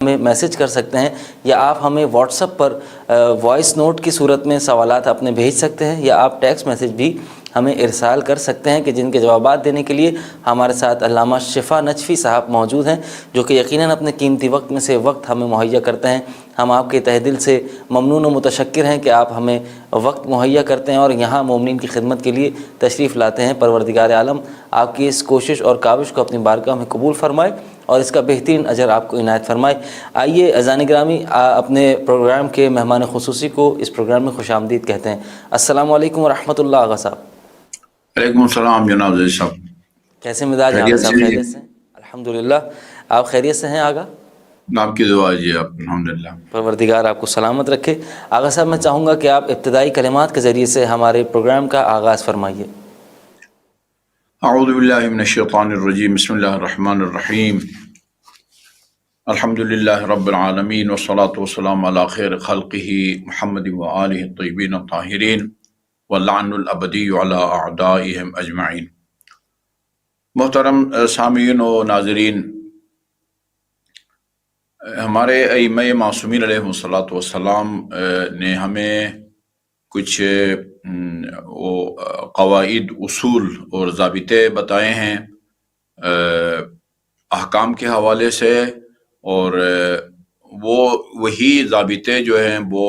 ہمیں میسج کر سکتے ہیں، یا آپ ہمیں واٹس ایپ پر وائس نوٹ کی صورت میں سوالات اپنے بھیج سکتے ہیں، یا آپ ٹیکسٹ میسج بھی ہمیں ارسال کر سکتے ہیں، کہ جن کے جوابات دینے کے لیے ہمارے ساتھ علامہ شفا نجفی صاحب موجود ہیں، جو کہ یقیناً اپنے قیمتی وقت میں سے وقت ہمیں مہیا کرتے ہیں۔ ہم آپ کے تہ دل سے ممنون و متشکر ہیں کہ آپ ہمیں وقت مہیا کرتے ہیں اور یہاں مومنین کی خدمت کے لیے تشریف لاتے ہیں۔ پروردگار عالم آپ کی اس کوشش اور کاوش کو اپنی بارگاہ میں قبول فرمائے اور اس کا بہترین اجر آپ کو عنایت فرمائے۔ آئیے اذان گرامی اپنے پروگرام کے مہمان خصوصی کو اس پروگرام میں خوش آمدید کہتے ہیں۔ السلام علیکم ورحمۃ اللہ آغا صاحب۔ وعلیکم السلام جناب زید صاحب، کیسے مزاج ہیں آغا صاحب؟ خیریت سے ہیں؟ الحمدللہ۔ آپ خیریت سے ہیں آغا؟ آپ کی دعا جی، آپ الحمدللہ۔ پروردگار آپ کو سلامت رکھے۔ آغا صاحب میں چاہوں گا کہ آپ ابتدائی کلمات کے ذریعے سے ہمارے پروگرام کا آغاز فرمائیے۔ اعوذ باللہ من الشیطان الرجیم، بسم اللہ الرحمن الرحیم، الحمدللہ رب العالمین، والصلاة والسلام علی خیر خلقہ محمد وآلہ الطیبین الطاہرین، واللعن الابدی علی اعدائہم اجمعین۔ محترم سامعین و ناظرین، ہمارے ائمہ معصومین علیہ الصلاۃ والسلام نے ہمیں کچھ قواعد، اصول اور ضابطے بتائے ہیں احکام کے حوالے سے، اور وہی ضابطے جو ہیں وہ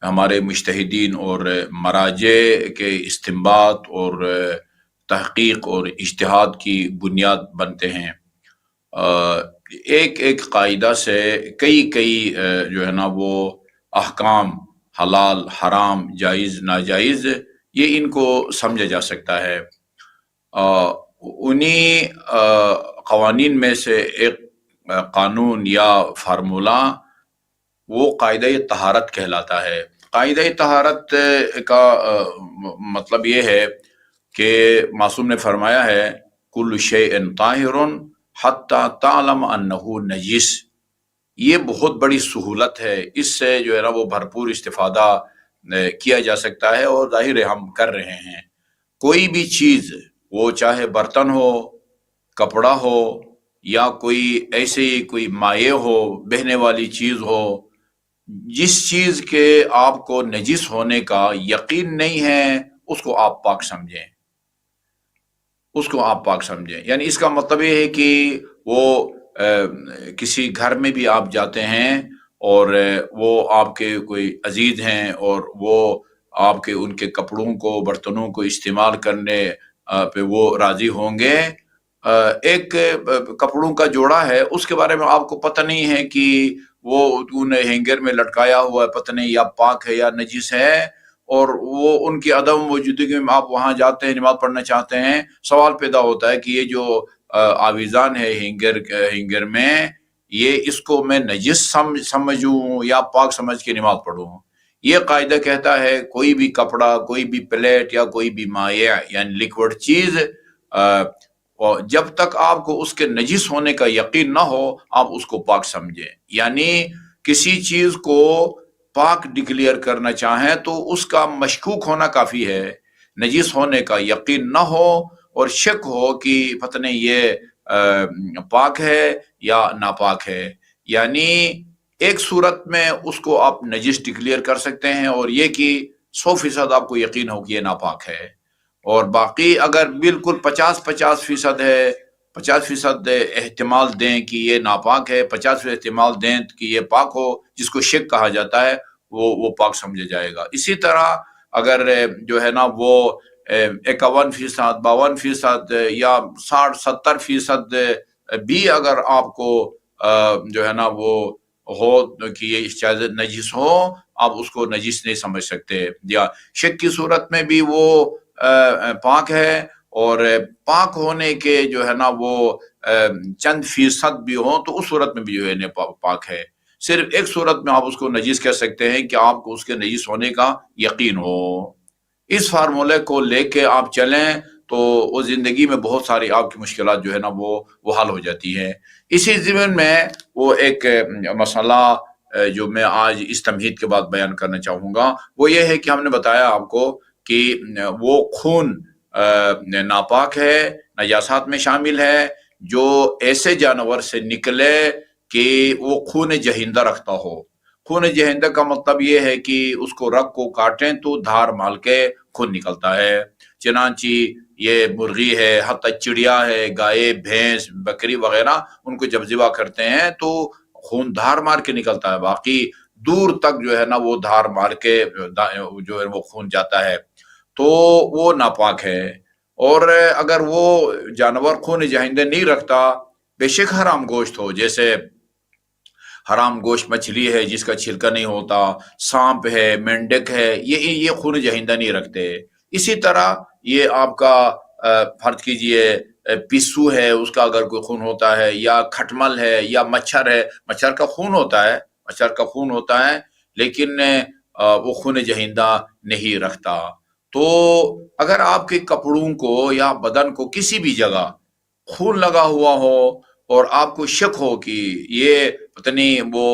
ہمارے مجتہدین اور مراجع کے استنباط اور تحقیق اور اجتہاد کی بنیاد بنتے ہیں۔ ایک ایک قاعدہ سے کئی جو ہے نا وہ احکام، حلال حرام، جائز ناجائز، یہ ان کو سمجھا جا سکتا ہے۔ انہی قوانین میں سے ایک قانون یا فارمولہ وہ قاعدہ طہارت کہلاتا ہے۔ قاعدہ طہارت کا مطلب یہ ہے کہ معصوم نے فرمایا ہے کل شیء طاہر حتی تعلم انہ نجس۔ یہ بہت بڑی سہولت ہے، اس سے جو ہے نا وہ بھرپور استفادہ کیا جا سکتا ہے، اور ظاہر ہے ہم کر رہے ہیں۔ کوئی بھی چیز، وہ چاہے برتن ہو، کپڑا ہو، یا کوئی ایسے کوئی مائع ہو، بہنے والی چیز ہو، جس چیز کے آپ کو نجس ہونے کا یقین نہیں ہے، اس کو آپ پاک سمجھیں، اس کو آپ پاک سمجھیں۔ یعنی اس کا مطلب یہ ہے کہ وہ کسی گھر میں بھی آپ جاتے ہیں اور وہ آپ کے کوئی عزیز ہیں، اور وہ آپ کے ان کے کپڑوں کو، برتنوں کو استعمال کرنے پہ وہ راضی ہوں گے۔ ایک کپڑوں کا جوڑا ہے، اس کے بارے میں آپ کو پتہ نہیں ہے کہ وہ انہیں ہینگر میں لٹکایا ہوا ہے، پتہ نہیں یا پاک ہے یا نجس ہے، اور وہ ان کی عدم موجودگی میں آپ وہاں جاتے ہیں، نماز پڑھنا چاہتے ہیں۔ سوال پیدا ہوتا ہے کہ یہ جو آویزان ہے ہینگر میں، یہ اس کو میں نجس سمجھوں یا پاک سمجھ کے نماز پڑھوں؟ یہ قاعدہ کہتا ہے کوئی بھی کپڑا، کوئی بھی پلیٹ، یا کوئی بھی مائع یعنی لیکوڈ چیز، جب تک آپ کو اس کے نجس ہونے کا یقین نہ ہو، آپ اس کو پاک سمجھیں۔ یعنی کسی چیز کو پاک ڈکلیئر کرنا چاہیں تو اس کا مشکوک ہونا کافی ہے، نجس ہونے کا یقین نہ ہو اور شک ہو کہ پتہ نہیں یہ پاک ہے یا ناپاک ہے۔ یعنی ایک صورت میں اس کو آپ نجس ڈکلیئر کر سکتے ہیں، اور یہ کہ 100% آپ کو یقین ہو کہ یہ ناپاک ہے، اور باقی اگر بالکل 50% ہے، 50% احتمال دیں کہ یہ ناپاک ہے، 50% احتمال دیں کہ یہ پاک ہو، جس کو شک کہا جاتا ہے، وہ پاک سمجھا جائے گا۔ اسی طرح اگر جو ہے نا وہ 51%، 52% یا 60-70% بھی اگر آپ کو جو ہے نا وہ ہو کہ یہ شاید نجس ہو، آپ اس کو نجس نہیں سمجھ سکتے۔ یا شک کی صورت میں بھی وہ پاک ہے، اور پاک ہونے کے جو ہے نا وہ چند فیصد بھی ہوں تو اس صورت میں بھی جو ہے پاک ہے۔ صرف ایک صورت میں آپ اس کو نجس کہہ سکتے ہیں کہ آپ کو اس کے نجس ہونے کا یقین ہو۔ اس فارمولے کو لے کے آپ چلیں تو وہ زندگی میں بہت ساری آپ کی مشکلات جو ہے نا وہ حل ہو جاتی ہیں۔ اسی ضمن میں وہ ایک مسئلہ جو میں آج اس تمہید کے بعد بیان کرنا چاہوں گا، وہ یہ ہے کہ ہم نے بتایا آپ کو کہ وہ خون ناپاک ہے، نجاسات میں شامل ہے جو ایسے جانور سے نکلے کہ وہ خون جہندہ رکھتا ہو. خون جہندہ کا مطلب یہ ہے کہ اس کو رگ کو کاٹیں تو دھار مال کے خون نکلتا ہے. چنانچہ یہ مرغی ہے، حتی چڑیا ہے، گائے، بھینس، بکری وغیرہ، ان کو جب ذبح کرتے ہیں تو خون دھار مار کے نکلتا ہے. باقی دور تک جو ہے نا وہ دھار مار کے جو ہے وہ خون جاتا ہے، تو وہ ناپاک ہے. اور اگر وہ جانور خون جہندہ نہیں رکھتا، بے شک حرام گوشت ہو، جیسے حرام گوشت مچھلی ہے جس کا چھلکا نہیں ہوتا، سانپ ہے، مینڈک ہے، یہ خون جہندہ نہیں رکھتے. اسی طرح یہ آپ کا فرض کیجئے پسو ہے، اس کا اگر کوئی خون ہوتا ہے، یا کھٹمل ہے، یا مچھر ہے. مچھر کا خون ہوتا ہے لیکن وہ خون جہندہ نہیں رکھتا. تو اگر آپ کے کپڑوں کو یا بدن کو کسی بھی جگہ خون لگا ہوا ہو اور آپ کو شک ہو کہ یہ پتہ نہیں وہ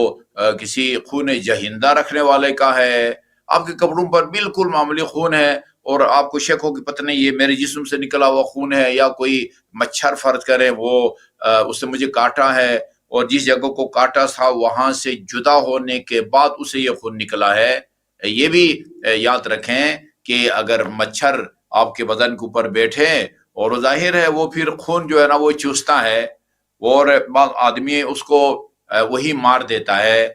کسی خون جہندہ رکھنے والے کا ہے، آپ کے کپڑوں پر بالکل معمولی خون ہے اور آپ کو شک ہو کہ پتہ نہیں یہ میرے جسم سے نکلا ہوا خون ہے، یا کوئی مچھر فرض کریں وہ اس نے مجھے کاٹا ہے اور جس جگہ کو کاٹا تھا وہاں سے جدا ہونے کے بعد اسے یہ خون نکلا ہے. یہ بھی یاد رکھیں کہ اگر مچھر آپ کے بدن کے اوپر بیٹھے اور ظاہر ہے وہ پھر خون جو ہے نا وہ چوستا ہے اور بعض آدمی اس کو وہی مار دیتا ہے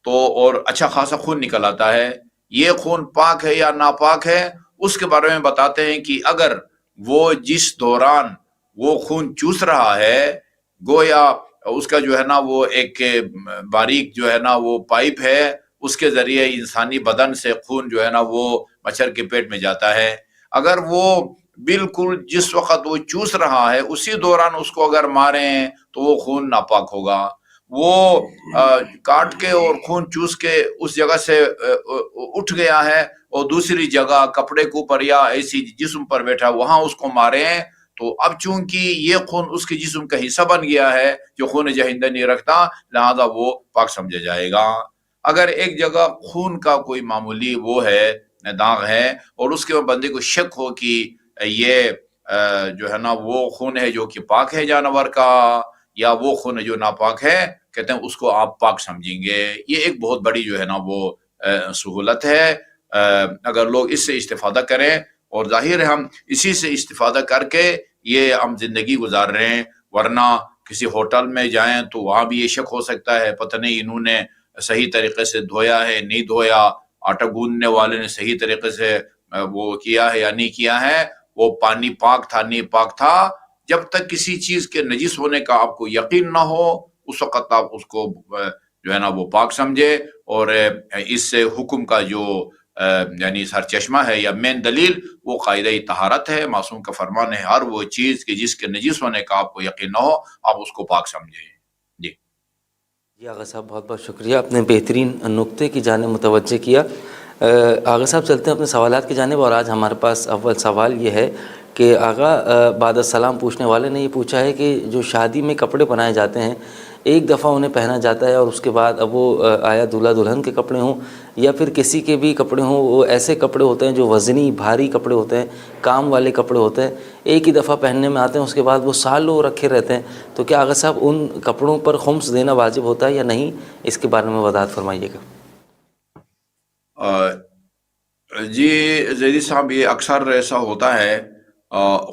تو اور اچھا خاصا خون نکل آتا ہے. یہ خون پاک ہے یا ناپاک ہے اس کے بارے میں بتاتے ہیں کہ اگر وہ جس دوران وہ خون چوس رہا ہے، گویا اس کا جو ہے نا وہ ایک باریک جو ہے نا وہ پائپ ہے، اس کے ذریعے انسانی بدن سے خون جو ہے نا وہ مچھر کے پیٹ میں جاتا ہے. اگر وہ بالکل جس وقت وہ چوس رہا ہے اسی دوران اس کو اگر ماریں تو وہ خون ناپاک ہوگا. وہ کاٹ کے اور خون چوس کے اس جگہ سے اٹھ گیا ہے اور دوسری جگہ کپڑے کے اوپر یا ایسی جسم پر بیٹھا وہاں اس کو ماریں، تو اب چونکہ یہ خون اس کے جسم کا حصہ بن گیا ہے جو خون جہندہ نہیں رکھتا، لہذا وہ پاک سمجھا جائے گا. اگر ایک جگہ خون کا کوئی معمولی وہ ہے، داغ ہے، اور اس کے بندے کو شک ہو کہ یہ جو ہے نا وہ خون ہے جو کہ پاک ہے جانور کا، یا وہ خون جو ناپاک ہے، کہتے ہیں اس کو آپ پاک سمجھیں گے. یہ ایک بہت بڑی جو ہے نا وہ سہولت ہے. اگر لوگ اس سے استفادہ کریں، اور ظاہر ہے ہم اسی سے استفادہ کر کے یہ ہم زندگی گزار رہے ہیں، ورنہ کسی ہوٹل میں جائیں تو وہاں بھی یہ شک ہو سکتا ہے پتہ نہیں انہوں نے صحیح طریقے سے دھویا ہے نہیں دھویا، آٹا گوندنے والے نے صحیح طریقے سے وہ کیا ہے یا نہیں کیا ہے، وہ پانی پاک تھا نہیں پاک تھا. جب تک کسی چیز کے نجس ہونے کا آپ کو یقین نہ ہو اس وقت آپ اس کو جو ہے نا وہ پاک سمجھے. اور اس سے حکم کا جو یعنی سر چشمہ ہے یا مین دلیل وہ قاعدہ طہارت ہے. معصوم کا فرمان ہے ہر وہ چیز کہ جس کے نجس ہونے کا آپ کو یقین نہ ہو آپ اس کو پاک سمجھیں. جی آغا صاحب بہت بہت شکریہ، اپنے بہترین نقطے کی جانب متوجہ کیا. آغا صاحب چلتے ہیں اپنے سوالات کی جانب، اور آج ہمارے پاس اول سوال یہ ہے کہ آغا بعد السلام پوچھنے والے نے یہ پوچھا ہے کہ جو شادی میں کپڑے پہنائے جاتے ہیں ایک دفعہ انہیں پہنا جاتا ہے اور اس کے بعد اب وہ آیا دولہا دلہن کے کپڑے ہوں یا پھر کسی کے بھی کپڑے ہوں، وہ ایسے کپڑے ہوتے ہیں جو وزنی بھاری کپڑے ہوتے ہیں، کام والے کپڑے ہوتے ہیں، ایک ہی دفعہ پہننے میں آتے ہیں، اس کے بعد وہ سالوں رکھے رہتے ہیں. تو کیا آغا صاحب ان کپڑوں پر خمس دینا واجب ہوتا ہے یا نہیں؟ اس کے بارے میں وضاحت فرمائیے گا. جی زیدی صاحب، یہ اکثر ایسا ہوتا ہے،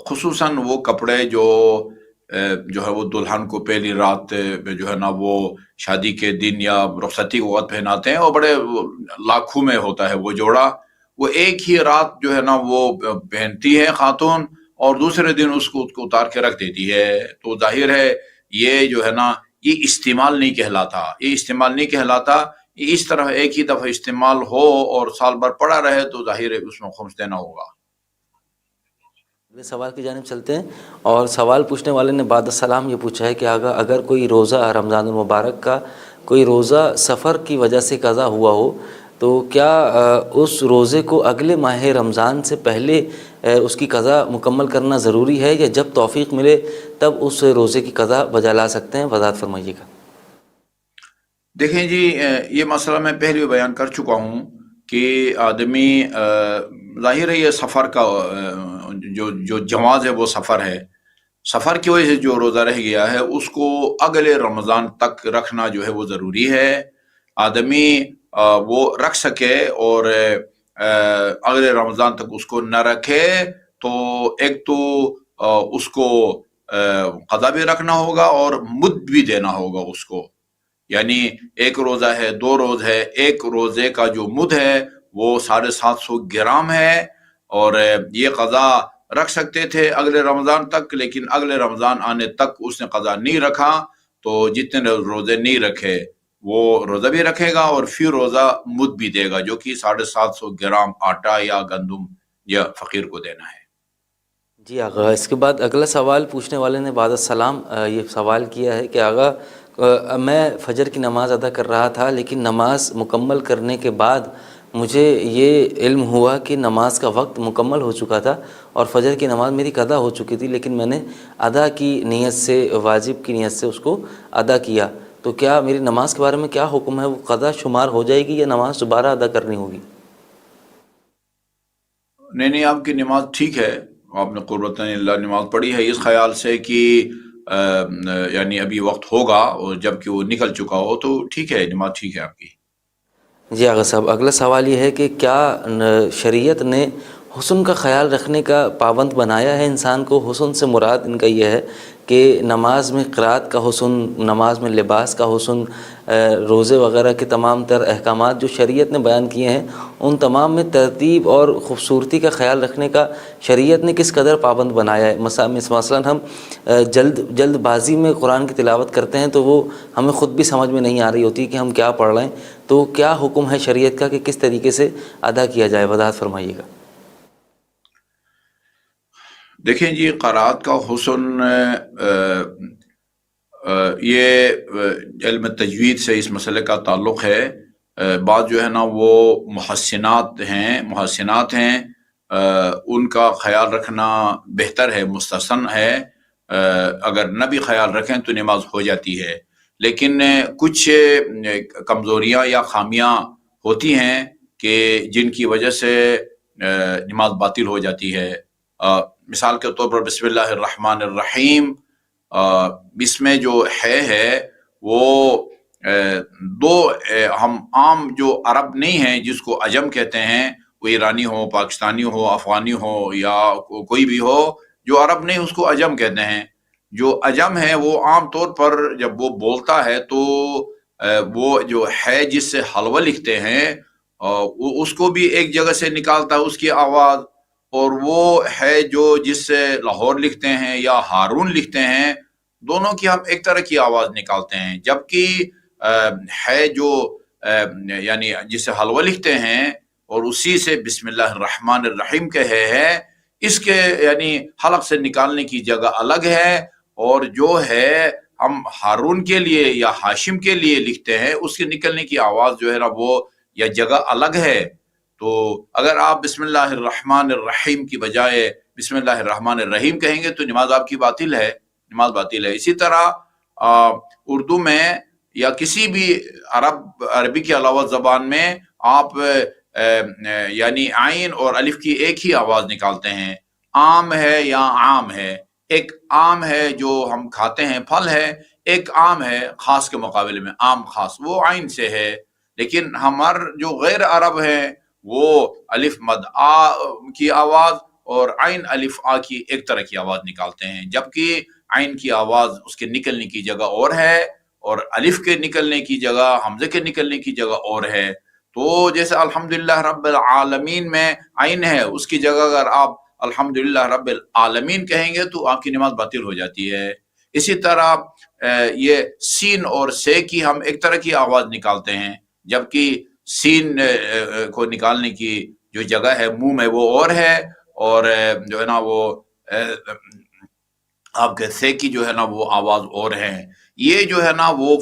خصوصاً وہ کپڑے جو ہے وہ دلہن کو پہلی رات جو ہے نا وہ شادی کے دن یا رخصتی کے وقت پہناتے ہیں، اور بڑے لاکھوں میں ہوتا ہے وہ جوڑا، وہ ایک ہی رات جو ہے نا وہ پہنتی ہے خاتون اور دوسرے دن اس کو اتار کے رکھ دیتی ہے. تو ظاہر ہے یہ جو ہے نا یہ استعمال نہیں کہلاتا. اس طرح ایک ہی دفعہ استعمال ہو اور سال بھر پڑا رہے تو ظاہر ہے اس میں خمس دینا ہوگا. اگلے سوال کی جانب چلتے ہیں، اور سوال پوچھنے والے نے بعد السلام یہ پوچھا ہے کہ اگر کوئی روزہ رمضان المبارک کا کوئی روزہ سفر کی وجہ سے قضا ہوا ہو تو کیا اس روزے کو اگلے ماہ رمضان سے پہلے اس کی قضا مکمل کرنا ضروری ہے، یا جب توفیق ملے تب اس روزے کی قضا بجا لا سکتے ہیں؟ وضاحت فرمائیے گا. دیکھیں جی، یہ مسئلہ میں پہلے بھی بیان کر چکا ہوں کہ آدمی ظاہر ہے یہ سفر کا جو جواز ہے وہ سفر ہے. سفر کی وجہ سے جو روزہ رہ گیا ہے اس کو اگلے رمضان تک رکھنا جو ہے وہ ضروری ہے. آدمی وہ رکھ سکے اور اگلے رمضان تک اس کو نہ رکھے تو ایک تو اس کو قضا بھی رکھنا ہوگا اور مد بھی دینا ہوگا اس کو. یعنی ایک روزہ ہے، 2 روز ہے، ایک روزے کا جو مد ہے وہ 750 گرام ہے، اور یہ قضا رکھ سکتے تھے اگلے رمضان تک، لیکن اگلے رمضان آنے تک اس نے قضا نہیں رکھا تو جتنے روزے نہیں رکھے وہ روزہ بھی رکھے گا اور پھر روزہ مد بھی دے گا، جو کہ 750 گرام آٹا یا گندم یا فقیر کو دینا ہے. جی آغا، اس کے بعد اگلا سوال پوچھنے والے نے بعد السلام یہ سوال کیا ہے کہ آغا میں فجر کی نماز ادا کر رہا تھا، لیکن نماز مکمل کرنے کے بعد مجھے یہ علم ہوا کہ نماز کا وقت مکمل ہو چکا تھا اور فجر کی نماز میری قضا ہو چکی تھی، لیکن میں نے ادا کی نیت سے، واجب کی نیت سے اس کو ادا کیا، تو کیا میری نماز کے بارے میں کیا حکم ہے؟ وہ قضا شمار ہو جائے گی یا نماز دوبارہ ادا کرنی ہوگی؟ نہیں، آپ کی نماز ٹھیک ہے، آپ نے قربتاً اللہ نماز پڑھی ہے اس خیال سے کہ یعنی ابھی وقت ہوگا اور جب کہ وہ نکل چکا ہو تو ٹھیک ہے، نماز ٹھیک ہے آپ کی. جی آغا صاحب، اگلا سوال یہ ہے کہ کیا شریعت نے حسن کا خیال رکھنے کا پابند بنایا ہے انسان کو؟ حسن سے مراد ان کا یہ ہے کہ نماز میں قرات کا حسن، نماز میں لباس کا حسن، روزے وغیرہ کے تمام تر احکامات جو شریعت نے بیان کیے ہیں ان تمام میں ترتیب اور خوبصورتی کا خیال رکھنے کا شریعت نے کس قدر پابند بنایا ہے؟ مثلاً ہم جلد بازی میں قرآن کی تلاوت کرتے ہیں تو وہ ہمیں خود بھی سمجھ میں نہیں آ رہی ہوتی کہ ہم کیا پڑھ رہے ہیں، تو کیا حکم ہے شریعت کا کہ کس طریقے سے ادا کیا جائے؟ وضاحت فرمائیے گا. دیکھیں جی، قرات کا حسن یہ علم تجوید سے اس مسئلے کا تعلق ہے. بعض جو ہے نا وہ محسنات ہیں، ان کا خیال رکھنا بہتر ہے، مستحسن ہے. اگر نہ بھی خیال رکھیں تو نماز ہو جاتی ہے، لیکن کچھ کمزوریاں یا خامیاں ہوتی ہیں کہ جن کی وجہ سے نماز باطل ہو جاتی ہے. مثال کے طور پر بسم اللہ الرحمن الرحیم، اس میں جو ہے وہ دو ہم عام جو عرب نہیں ہیں جس کو عجم کہتے ہیں، وہ ایرانی ہو، پاکستانی ہو، افغانی ہو یا کوئی بھی ہو، جو عرب نہیں اس کو عجم کہتے ہیں. جو عجم ہے وہ عام طور پر جب وہ بولتا ہے تو وہ جو ہے جس سے حلوہ لکھتے ہیں اس کو بھی ایک جگہ سے نکالتا ہے اس کی آواز، اور وہ ہے جو جس سے لاہور لکھتے ہیں یا ہارون لکھتے ہیں، دونوں کی ہم ایک طرح کی آواز نکالتے ہیں. جبکہ ہے جو یعنی جسے حلوہ لکھتے ہیں اور اسی سے بسم اللہ الرحمن الرحیم کہے ہے، اس کے یعنی حلق سے نکالنے کی جگہ الگ ہے، اور جو ہے ہم ہارون کے لیے یا ہاشم کے لیے لکھتے ہیں اس کے نکلنے کی آواز جو ہے نا وہ یا جگہ الگ ہے. تو اگر آپ بسم اللہ الرحمن الرحیم کی بجائے بسم اللہ الرحمن الرحیم کہیں گے تو نماز آپ کی باطل ہے، نماز باطل ہے. اسی طرح اردو میں یا کسی بھی عربی کے علاوہ زبان میں آپ یعنی عین اور الف کی ایک ہی آواز نکالتے ہیں. عام ہے یا عام ہے، ایک عام ہے جو ہم کھاتے ہیں پھل ہے، ایک عام ہے خاص کے مقابلے میں، عام خاص وہ عین سے ہے. لیکن ہمار جو غیر عرب ہیں وہ الف مد آ کی آواز اور عین الف آ کی ایک طرح کی آواز نکالتے ہیں، جبکہ عین کی آواز اس کے نکلنے کی جگہ اور ہے اور الف کے نکلنے کی جگہ، حمزے کے نکلنے کی جگہ اور ہے. تو جیسے الحمدللہ رب العالمین میں عین ہے، اس کی جگہ اگر آپ الحمدللہ رب العالمین کہیں گے تو آپ کی نماز باطل ہو جاتی ہے. اسی طرح یہ سین اور سے کی ہم ایک طرح کی آواز نکالتے ہیں، جبکہ سین کو نکالنے کی جو جگہ ہے منہ میں وہ اور ہے، اور جو ہے نا وہ آپ کے سے کی جو ہے نا وہ آواز اور ہے. یہ جو ہے نا وہ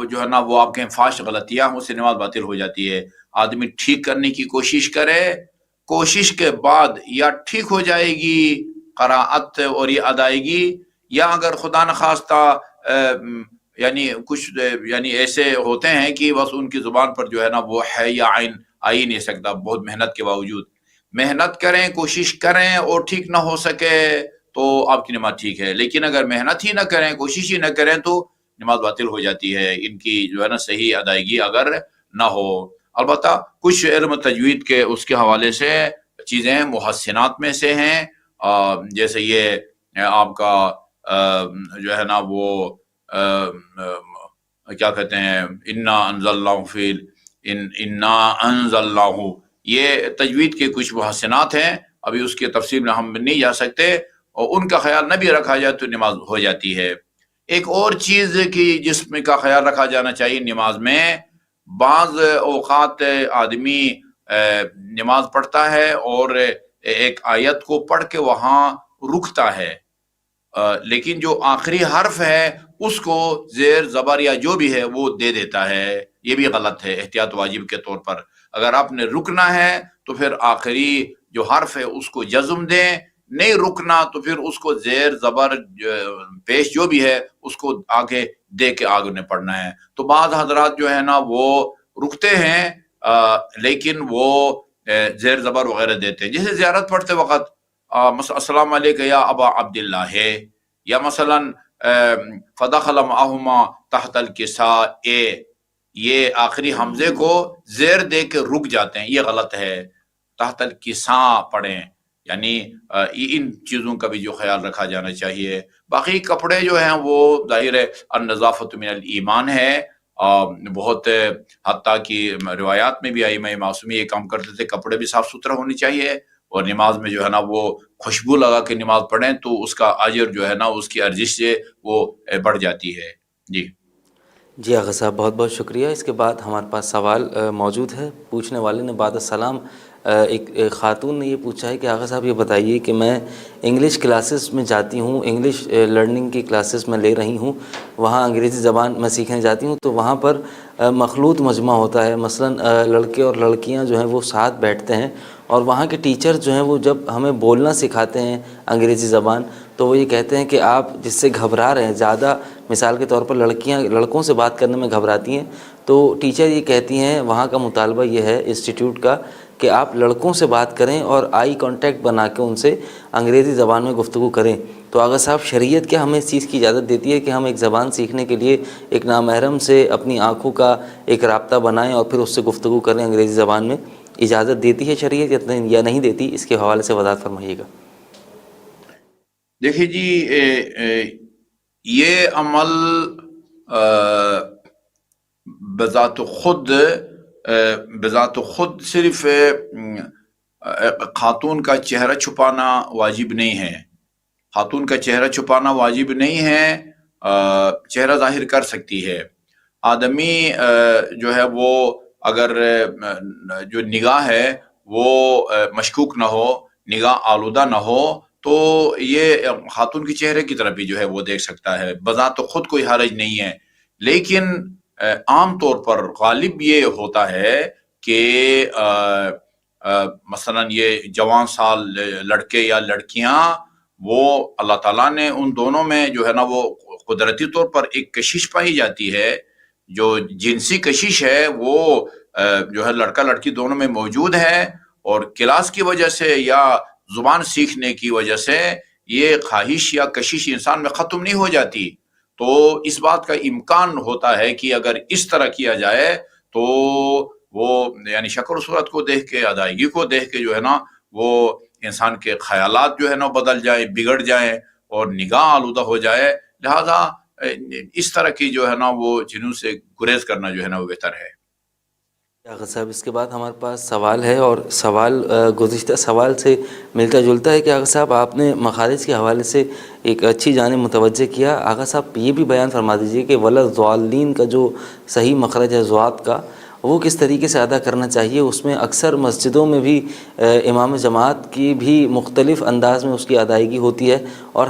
جو ہے نا وہ آپ کے فاش غلطیاں اس سے نماز باطل ہو جاتی ہے. آدمی ٹھیک کرنے کی کوشش کرے، کوشش کے بعد یا ٹھیک ہو جائے گی قراءت اور یہ ادائیگی، یا اگر خدا نخواستہ یعنی کچھ یعنی ایسے ہوتے ہیں کہ بس ان کی زبان پر جو ہے نا وہ ہے یا عین آ ہی نہیں سکتا، بہت محنت کے باوجود. محنت کریں، کوشش کریں اور ٹھیک نہ ہو سکے تو آپ کی نماز ٹھیک ہے، لیکن اگر محنت ہی نہ کریں، کوشش ہی نہ کریں تو نماز باطل ہو جاتی ہے، ان کی جو ہے نا صحیح ادائیگی اگر نہ ہو۔ البتہ کچھ علم تجوید کے اس کے حوالے سے چیزیں محسنات میں سے ہیں، جیسے یہ آپ کا جو ہے نا وہ کیا کہتے ہیں، انا انزلناہ فی انا انزلناہ، یہ تجوید کے کچھ محسنات ہیں، ابھی اس کی تفصیل میں ہم نہیں جا سکتے، اور ان کا خیال نہ بھی رکھا جائے تو نماز ہو جاتی ہے۔ ایک اور چیز کی جس میں کا خیال رکھا جانا چاہیے نماز میں، بعض اوقات آدمی نماز پڑھتا ہے اور ایک آیت کو پڑھ کے وہاں رکتا ہے، لیکن جو آخری حرف ہے اس کو زیر زبر یا جو بھی ہے وہ دے دیتا ہے، یہ بھی غلط ہے۔ احتیاط واجب کے طور پر اگر آپ نے رکنا ہے تو پھر آخری جو حرف ہے اس کو جزم دیں، نہیں رکنا تو پھر اس کو زیر زبر پیش جو بھی ہے اس کو آگے دے کے آگے نے پڑھنا ہے۔ تو بعض حضرات جو ہے نا وہ رکتے ہیں لیکن وہ زیر زبر وغیرہ دیتے ہیں، جیسے زیارت پڑھتے وقت السلام علیکم یا ابا عبداللہ ہے، یا مثلا فدخل معہما تحت الکساء، یہ آخری حمزے کو زیر دے کے رک جاتے ہیں، یہ غلط ہے۔ تحت الکساء پڑھیں، یعنی ان چیزوں کا بھی جو خیال رکھا جانا چاہیے۔ باقی کپڑے جو ہیں وہ ظاہر ہے النظافۃ من الایمان ہے، بہت حتیٰ کہ روایات میں بھی ائمہ معصومی یہ کام کرتے تھے، کپڑے بھی صاف ستھرا ہونے چاہیے، اور نماز میں جو ہے نا وہ خوشبو لگا کے نماز پڑھیں تو اس کا اجر جو ہے نا اس کی ارزش سے وہ بڑھ جاتی ہے۔ جی جی آغا صاحب بہت بہت شکریہ۔ اس کے بعد ہمارے پاس سوال موجود ہے، پوچھنے والے نے بعد السلام ایک خاتون نے یہ پوچھا ہے کہ آغا صاحب یہ بتائیے کہ میں انگلش کلاسز میں جاتی ہوں، انگلش لرننگ کی کلاسز میں لے رہی ہوں، وہاں انگریزی زبان میں سیکھنے جاتی ہوں، تو وہاں پر مخلوط مجمع ہوتا ہے، مثلا لڑکے اور لڑکیاں جو ہیں وہ ساتھ بیٹھتے ہیں، اور وہاں کے ٹیچر جو ہیں وہ جب ہمیں بولنا سکھاتے ہیں انگریزی زبان تو وہ یہ کہتے ہیں کہ آپ جس سے گھبرا رہے ہیں زیادہ، مثال کے طور پر لڑکیاں لڑکوں سے بات کرنے میں گھبراتی ہیں، تو ٹیچر یہ کہتی ہیں، وہاں کا مطالبہ یہ ہے انسٹیٹیوٹ کا کہ آپ لڑکوں سے بات کریں اور آئی کانٹیکٹ بنا کے ان سے انگریزی زبان میں گفتگو کریں۔ تو آغا صاحب شریعت کیا ہمیں اس چیز کی اجازت دیتی ہے کہ ہم ایک زبان سیکھنے کے لیے ایک نامحرم سے اپنی آنکھوں کا ایک رابطہ بنائیں اور پھر اس سے گفتگو کریں انگریزی زبان میں؟ اجازت دیتی ہے شریعت یا نہیں دیتی؟ اس کے حوالے سے وضاحت فرمائیے گا۔ دیکھیے جی، یہ عمل بذات خود صرف خاتون کا چہرہ چھپانا واجب نہیں ہے، خاتون کا چہرہ چھپانا واجب نہیں ہے، چہرہ ظاہر کر سکتی ہے۔ آدمی جو ہے وہ اگر جو نگاہ ہے وہ مشکوک نہ ہو، نگاہ آلودہ نہ ہو، تو یہ خاتون کے چہرے کی طرف بھی جو ہے وہ دیکھ سکتا ہے، بذات خود کوئی حرج نہیں ہے۔ لیکن عام طور پر غالب یہ ہوتا ہے کہ مثلا یہ جوان سال لڑکے یا لڑکیاں، وہ اللہ تعالیٰ نے ان دونوں میں جو ہے نا وہ قدرتی طور پر ایک کشش پائی جاتی ہے، جو جنسی کشش ہے وہ جو ہے لڑکا لڑکی دونوں میں موجود ہے، اور کلاس کی وجہ سے یا زبان سیکھنے کی وجہ سے یہ خواہش یا کشش انسان میں ختم نہیں ہو جاتی۔ تو اس بات کا امکان ہوتا ہے کہ اگر اس طرح کیا جائے تو وہ یعنی شکل و صورت کو دیکھ کے، ادائیگی کو دیکھ کے جو ہے نا وہ انسان کے خیالات جو ہے نا بدل جائیں، بگڑ جائیں اور نگاہ آلودہ ہو جائے، لہذا اس طرح کی جو ہے نا وہ چیزوں سے گریز کرنا جو ہے نا وہ بہتر ہے۔ آغا صاحب اس کے بعد ہمارے پاس سوال ہے، اور سوال گزشتہ سوال سے ملتا جلتا ہے کہ آغا صاحب آپ نے مخارج کے حوالے سے ایک اچھی جانب متوجہ کیا۔ آغا صاحب یہ بھی بیان فرما دیجئے کہ ولا الضالین کا جو صحیح مخرج ہے ضاد کا، وہ کس طریقے سے ادا کرنا چاہیے؟ اس میں اکثر مسجدوں میں بھی امام جماعت کی بھی مختلف انداز میں اس کی ادائیگی ہوتی ہے، اور